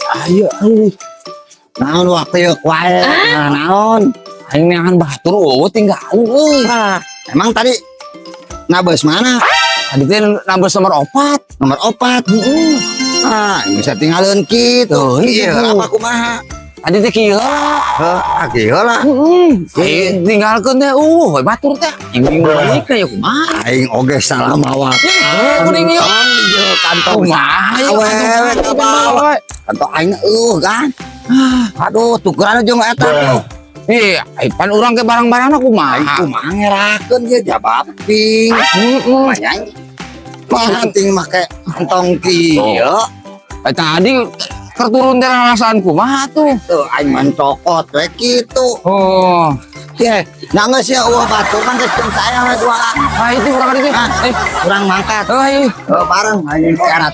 Ayo, naon waktu yuk wae. Naon? Aing neangan batur tinggal euy. Emang tadi nabes mana? Tadi teh nambah nomor 4. Nomor 4. Bisa tinggalin gitu. Iya, apa kumaha? Tadi teh kieu. Heeh, lah. Aing tinggalkeun teh batur teh. Aing bingung deui ya kumaha. Aing oge salah mawa. Kuning yuk. Kantong Awewe kantong aing kan. Aduh, tukeran jeung eta tuh. Iya, pan urang ke barang-barang aku mah. Kumaha ngerakeun dia jabaping. Manyang. Penting make kantong kieu. Tadi keturun dari rasaanku mah tuh. Tuh aing mencokot we kitu. Oh. Ya, nangis ya batur kan geus saya we dua. Itu urang tadi. Kurang mangkat. Oh, iya. Bareng anjing syarat.